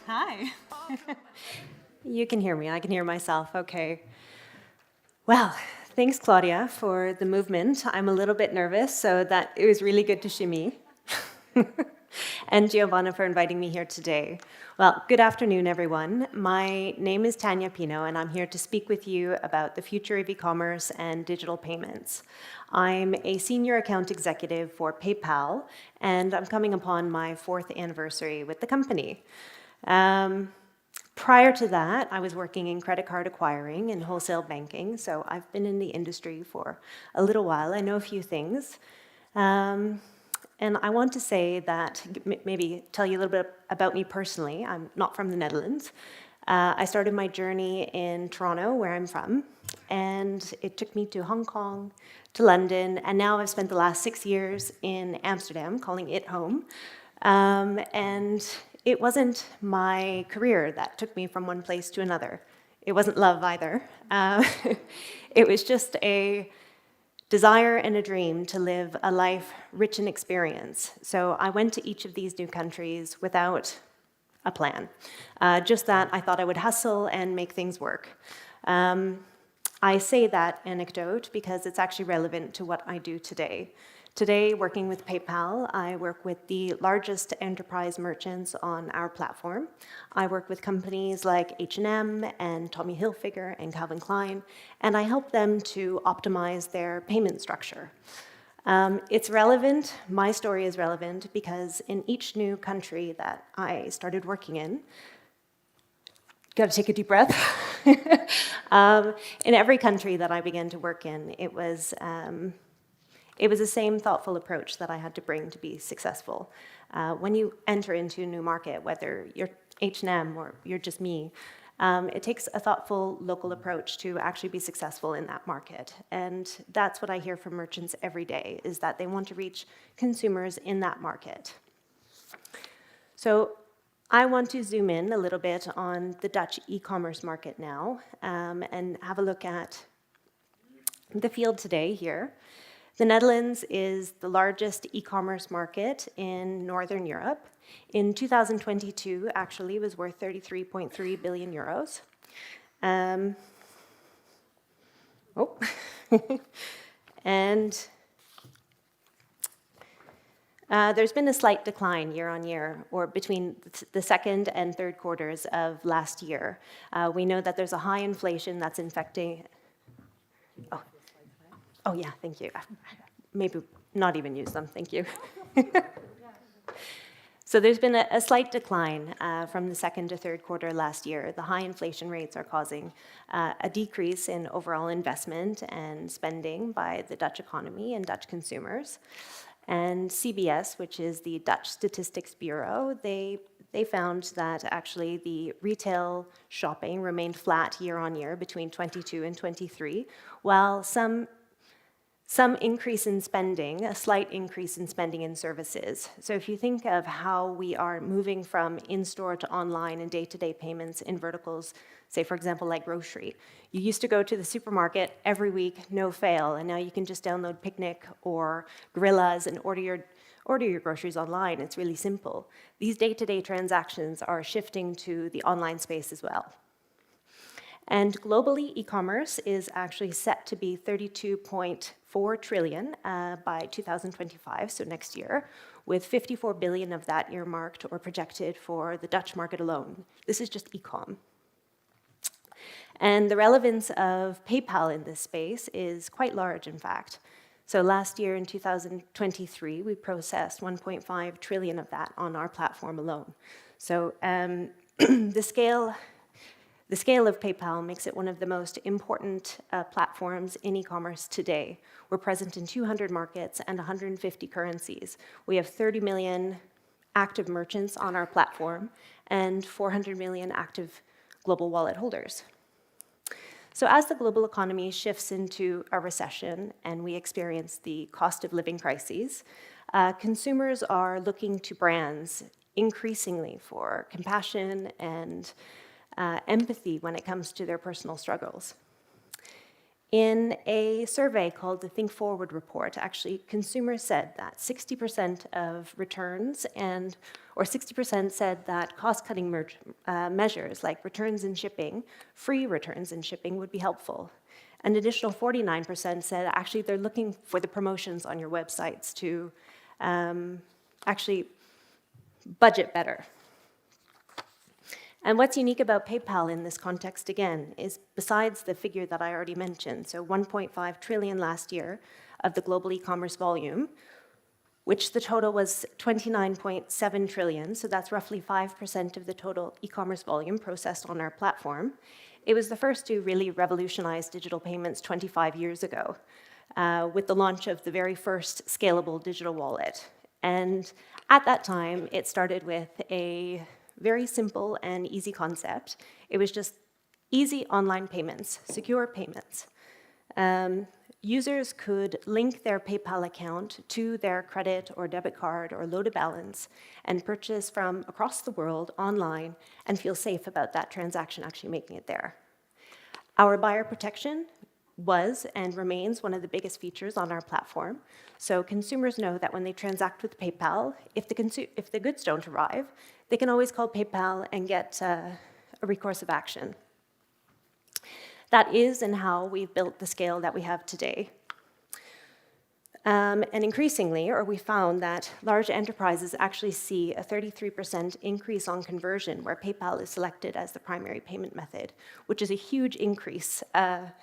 Hi. You can hear me. I can hear myself. Okay. Well, thanks, Claudia, for the movement. I'm a little bit nervous, so that it was really good to shimmy. And Giovanna for inviting me here today. Well, good afternoon, everyone. My name is Tanya Pino, and I'm here to speak with you about the future of e-commerce and digital payments. I'm a senior account executive for PayPal, and I'm coming upon my 4th anniversary with the company. Prior to that, I was working in credit card acquiring and wholesale banking, so I've been in the industry for a little while. I know a few things. And I want to say that, maybe tell you a little bit about me personally. I'm not from the Netherlands. I started my journey in Toronto, where I'm from, and it took me to Hong Kong, to London, and now I've spent the last 6 years in Amsterdam, calling it home. And it wasn't my career that took me from one place to another. It wasn't love either. It was just a desire and a dream to live a life rich in experience. So I went to each of these new countries without a plan. Just that I thought I would hustle and make things work. I say that anecdote because it's actually relevant to what I do today. Today, working with PayPal, I work with the largest enterprise merchants on our platform. I work with companies like H&M and Tommy Hilfiger and Calvin Klein, and I help them to optimize their payment structure. It's relevant, my story is relevant, because in each new country that I started working in, got to take a deep breath. In every country that I began to work in, it was the same thoughtful approach that I had to bring to be successful. When you enter into a new market, whether you're H&M or you're just me, it takes a thoughtful local approach to actually be successful in that market. And that's what I hear from merchants every day, is that they want to reach consumers in that market. So I want to zoom in a little bit on the Dutch e-commerce market now, and have a look at the field today here. The Netherlands is the largest e-commerce market in Northern Europe. In 2022, actually, it was worth 33.3 billion euros. And there's been a slight decline year on year, or between the second and third quarters of last year. We know that there's a high inflation that's infecting... Oh, yeah, thank you. Maybe not even use them, thank you. So there's been a slight decline from the second to third quarter last year. The high inflation rates are causing a decrease in overall investment and spending by the Dutch economy and Dutch consumers. And CBS, which is the Dutch Statistics Bureau, they found that actually the retail shopping remained flat year on year between 22 and 23, while some increase in spending, a slight increase in spending in services. So if you think of how we are moving from in-store to online and day-to-day payments in verticals, say, for example, like grocery. You used to go to the supermarket every week, no fail, and now you can just download Picnic or Gorillas and order your groceries online. It's really simple. These day-to-day transactions are shifting to the online space as well. And globally, e-commerce is actually set to be 32.4 trillion by 2025, so next year, with 54 billion of that earmarked or projected for the Dutch market alone. This is just e-com. And the relevance of PayPal in this space is quite large, in fact. So last year, in 2023, we processed 1.5 trillion of that on our platform alone. So the scale of PayPal makes it one of the most important platforms in e-commerce today. We're present in 200 markets and 150 currencies. We have 30 million active merchants on our platform and 400 million active global wallet holders. So as the global economy shifts into a recession and we experience the cost of living crises, consumers are looking to brands increasingly for compassion and empathy when it comes to their personal struggles. In a survey called the Think Forward report, actually, consumers said that 60% of returns or 60% said that cost-cutting measures like returns and shipping, free returns and shipping, would be helpful. An additional 49% said actually they're looking for the promotions on your websites to actually budget better. And what's unique about PayPal in this context, again, is besides the figure that I already mentioned, so 1.5 trillion last year of the global e-commerce volume, which the total was 29.7 trillion, so that's roughly 5% of the total e-commerce volume processed on our platform. It was the first to really revolutionize digital payments 25 years ago with the launch of the very first scalable digital wallet. And at that time, it started with a very simple and easy concept. It was just easy online payments, secure payments. Users could link their PayPal account to their credit or debit card or load a balance and purchase from across the world online and feel safe about that transaction actually making it there. Our buyer protection was and remains one of the biggest features on our platform. So consumers know that when they transact with PayPal, if the goods don't arrive, they can always call PayPal and get a recourse of action. That is and how we've built the scale that we have today. And increasingly, we found that large enterprises actually see a 33% increase on conversion where PayPal is selected as the primary payment method, which is a huge increase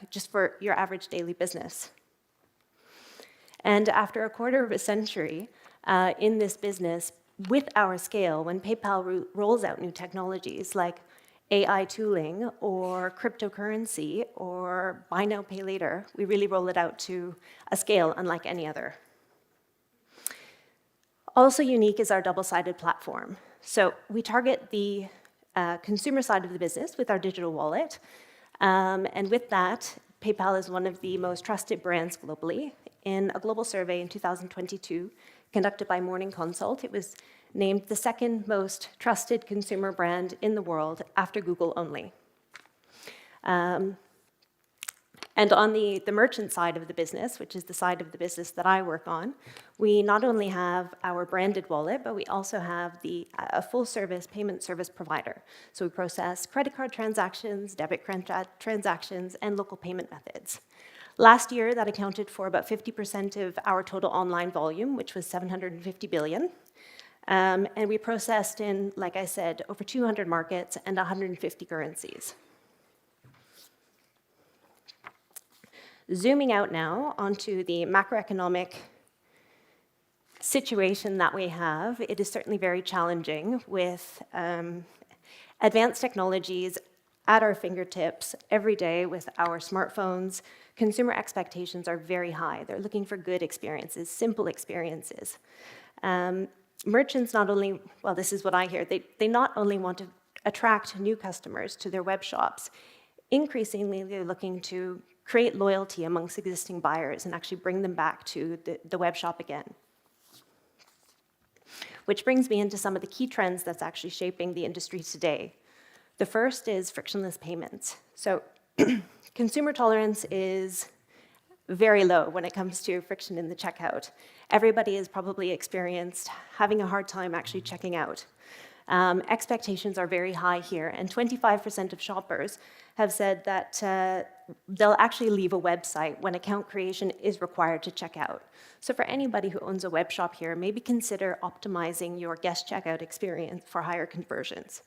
just for your average daily business. And after a quarter of a century in this business, with our scale, when PayPal rolls out new technologies like AI tooling or cryptocurrency or buy now, pay later, we really roll it out to a scale unlike any other. Also unique is our double-sided platform. So we target the consumer side of the business with our digital wallet. And with that, PayPal is one of the most trusted brands globally. In a global survey in 2022 conducted by Morning Consult, it was named the second most trusted consumer brand in the world after Google only. And on the merchant side of the business, which is the side of the business that I work on, we not only have our branded wallet, but we also have a full-service payment service provider. So we process credit card transactions, debit card transactions, and local payment methods. Last year, that accounted for about 50% of our total online volume, which was 750 billion. And we processed in, like I said, over 200 markets and 150 currencies. Zooming out now onto the macroeconomic situation that we have, it is certainly very challenging with advanced technologies at our fingertips every day with our smartphones. Consumer expectations are very high. They're looking for good experiences, simple experiences. Merchants not only, well, this is what I hear, they not only want to attract new customers to their web shops, increasingly they're looking to create loyalty amongst existing buyers and actually bring them back to the web shop again. Which brings me into some of the key trends that's actually shaping the industry today. The first is frictionless payments. So consumer tolerance is very low when it comes to friction in the checkout. Everybody has probably experienced having a hard time actually checking out. Expectations are very high here, and 25% of shoppers have said that they'll actually leave a website when account creation is required to check out. So for anybody who owns a web shop here, maybe consider optimizing your guest checkout experience for higher conversions.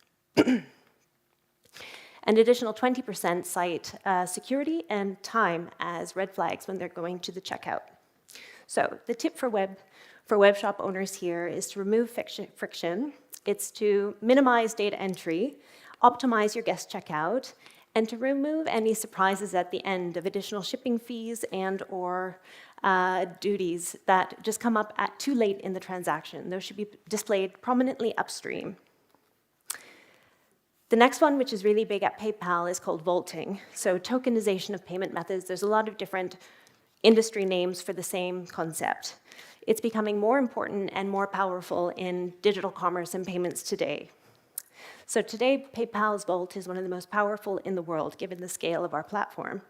An additional 20% cite security and time as red flags when they're going to the checkout. So the tip for web shop owners here is to remove friction. It's to minimize data entry, optimize your guest checkout, and to remove any surprises at the end of additional shipping fees and or duties that just come up too late in the transaction. Those should be displayed prominently upstream. The next one, which is really big at PayPal, is called vaulting. So tokenization of payment methods. There's a lot of different industry names for the same concept. It's becoming more important and more powerful in digital commerce and payments today. So today, PayPal's Vault is one of the most powerful in the world, given the scale of our platform.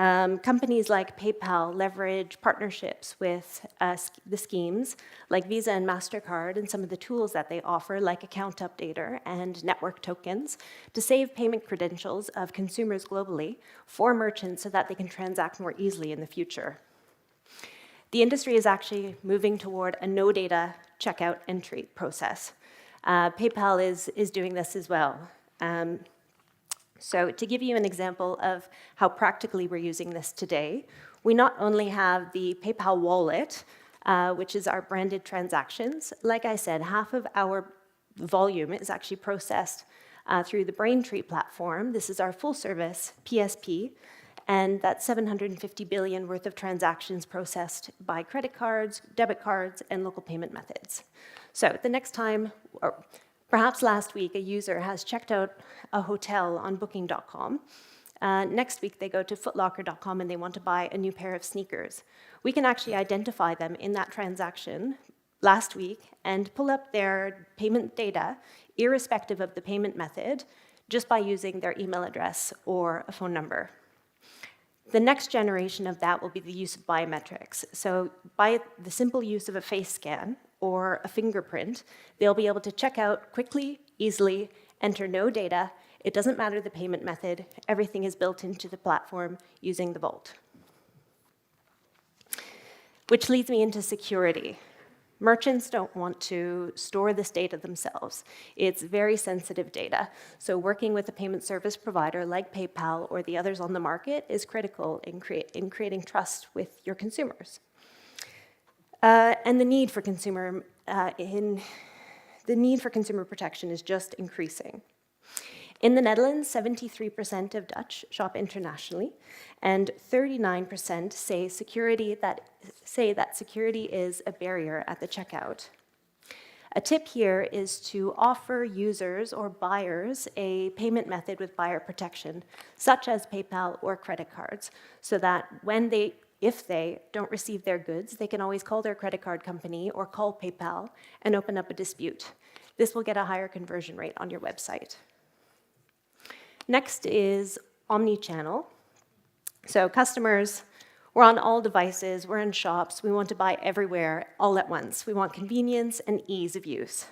Companies like PayPal leverage partnerships with the schemes like Visa and MasterCard and some of the tools that they offer, like Account Updater and network tokens, to save payment credentials of consumers globally for merchants so that they can transact more easily in the future. The industry is actually moving toward a no-data checkout entry process. PayPal is doing this as well. So to give you an example of how practically we're using this today, we not only have the PayPal wallet, which is our branded transactions. Like I said, half of our volume is actually processed through the Braintree platform. This is our full-service PSP, and that's 750 billion worth of transactions processed by credit cards, debit cards, and local payment methods. So the next time, or perhaps last week, a user has checked out a hotel on booking.com. Next week, they go to footlocker.com and they want to buy a new pair of sneakers. We can actually identify them in that transaction last week and pull up their payment data, irrespective of the payment method, just by using their email address or a phone number. The next generation of that will be the use of biometrics. So by the simple use of a face scan or a fingerprint, they'll be able to check out quickly, easily, enter no data. It doesn't matter the payment method. Everything is built into the platform using the Vault. Which leads me into security. Merchants don't want to store this data themselves. It's very sensitive data. So working with a payment service provider like PayPal or the others on the market is critical in creating trust with your consumers. And the need for consumer protection is just increasing. In the Netherlands, 73% of Dutch shop internationally, and 39% say that security is a barrier at the checkout. A tip here is to offer users or buyers a payment method with buyer protection, such as PayPal or credit cards, so that if they don't receive their goods, they can always call their credit card company or call PayPal and open up a dispute. This will get a higher conversion rate on your website. Next is omnichannel. So customers, we're on all devices, we're in shops, we want to buy everywhere all at once. We want convenience and ease of use.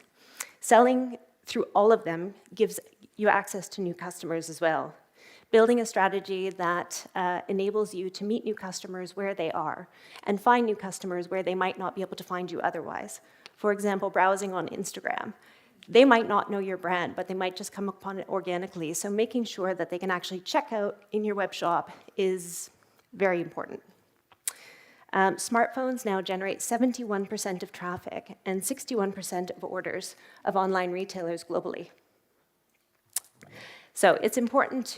Selling through all of them gives you access to new customers as well. Building a strategy that enables you to meet new customers where they are and find new customers where they might not be able to find you otherwise. For example, browsing on Instagram. They might not know your brand, but they might just come upon it organically. So making sure that they can actually check out in your web shop is very important. Smartphones now generate 71% of traffic and 61% of orders of online retailers globally. So it's important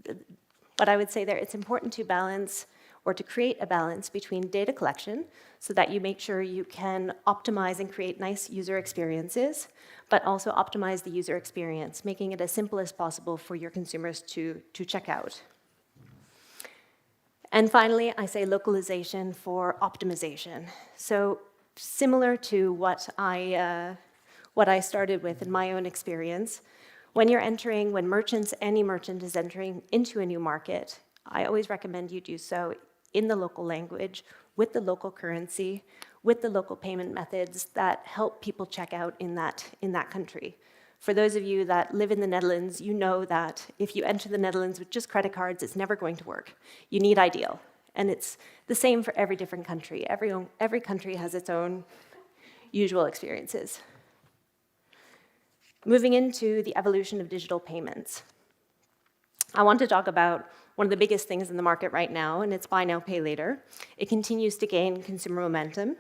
it's important to balance or to create a balance between data collection so that you make sure you can optimize and create nice user experiences, but also optimize the user experience, making it as simple as possible for your consumers to check out. And finally, I say localization for optimization. So similar to what I started with in my own experience, when any merchant is entering into a new market, I always recommend you do so in the local language, with the local currency, with the local payment methods that help people check out in that country. For those of you that live in the Netherlands, you know that if you enter the Netherlands with just credit cards, it's never going to work. You need Ideal. And it's the same for every different country. Every country has its own usual experiences. Moving into the evolution of digital payments. I want to talk about one of the biggest things in the market right now, and it's buy now, pay later. It continues to gain consumer momentum.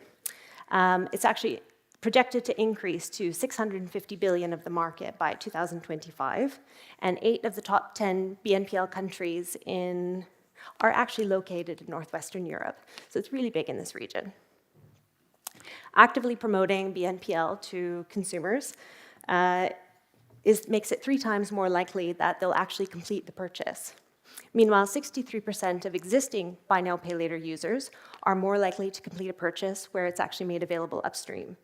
It's actually projected to increase to 650 billion of the market by 2025, and 8 of the top 10 BNPL countries are actually located in Northwestern Europe. So it's really big in this region. Actively promoting BNPL to consumers makes it 3 times more likely that they'll actually complete the purchase. Meanwhile, 63% of existing buy now, pay later users are more likely to complete a purchase where it's actually made available upstream.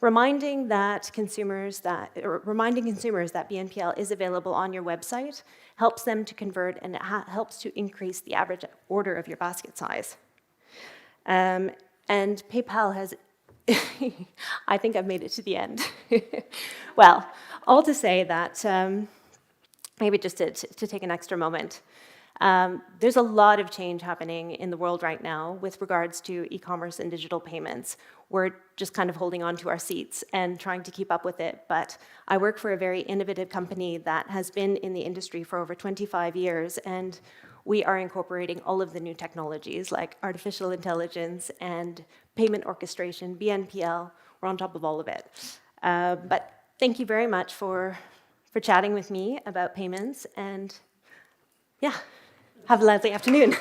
reminding consumers that BNPL is available on your website helps them to convert, and it helps to increase the average order of your basket size. And PayPal has, I think I've made it to the end. Well, all to say that, maybe just to take an extra moment, there's a lot of change happening in the world right now with regards to e-commerce and digital payments. We're just kind of holding on to our seats and trying to keep up with it. But I work for a very innovative company that has been in the industry for over 25 years, and we are incorporating all of the new technologies like artificial intelligence and payment orchestration, BNPL. We're on top of all of it. But thank you very much for chatting with me about payments, and yeah, have a lovely afternoon.